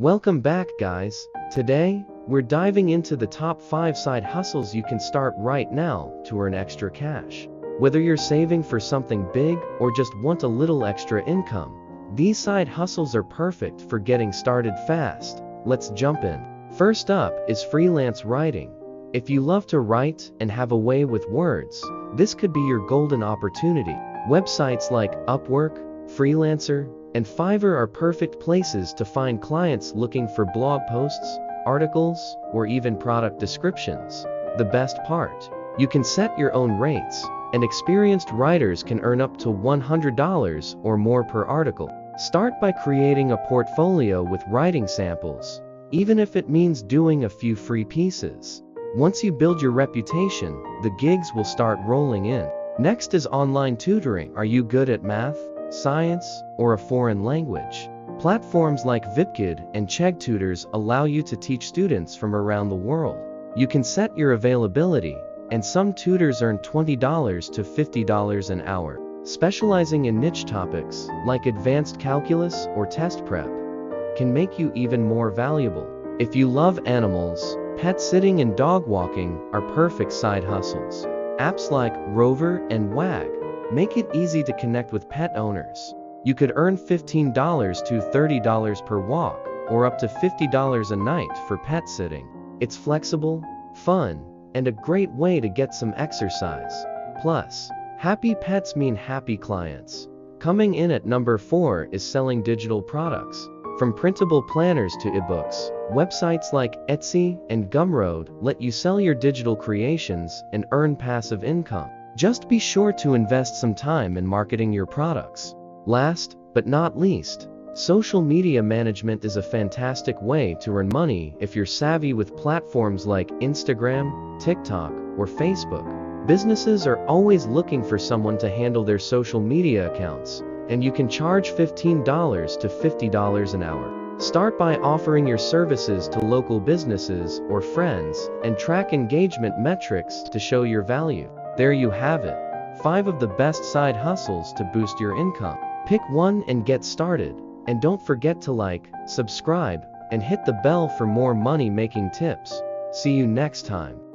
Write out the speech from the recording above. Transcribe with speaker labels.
Speaker 1: Welcome back, guys. Today, we're diving into the top 5 side hustles you can start right now to earn extra cash. Whether you're saving for something big or just want a little extra income, these side hustles are perfect for getting started fast. Let's jump in. First up is freelance writing. If you love to write and have a way with words, this could be your golden opportunity. Websites like Upwork, Freelancer, and Fiverr are perfect places to find clients looking for blog posts, articles, or even product descriptions. The best part, you can set your own rates, and experienced writers can earn up to $100 or more per article. Start by creating a portfolio with writing samples, even if it means doing a few free pieces. Once you build your reputation, the gigs will start rolling in. Next is online tutoring. Are you good at math, science, or a foreign language? Platforms like VipKid and Chegg Tutors allow you to teach students from around the world. You can set your availability, and some tutors earn $20 to $50 an hour. Specializing in niche topics, like advanced calculus or test prep, can make you even more valuable. If you love animals, pet sitting and dog walking are perfect side hustles. Apps like Rover and Wag make it easy to connect with pet owners. You could earn $15 to $30 per walk, or up to $50 a night for pet sitting. It's flexible, fun, and a great way to get some exercise. Plus, happy pets mean happy clients. Coming in at number 4 is selling digital products. From printable planners to ebooks, websites like Etsy and Gumroad let you sell your digital creations and earn passive income. Just be sure to invest some time in marketing your products. Last but not least, social media management is a fantastic way to earn money if you're savvy with platforms like Instagram, TikTok, or Facebook. Businesses are always looking for someone to handle their social media accounts, and you can charge $15 to $50 an hour. Start by offering your services to local businesses or friends and track engagement metrics to show your value. There you have it, 5 of the best side hustles to boost your income. Pick one and get started, and don't forget to like, subscribe, and hit the bell for more money-making tips. See you next time.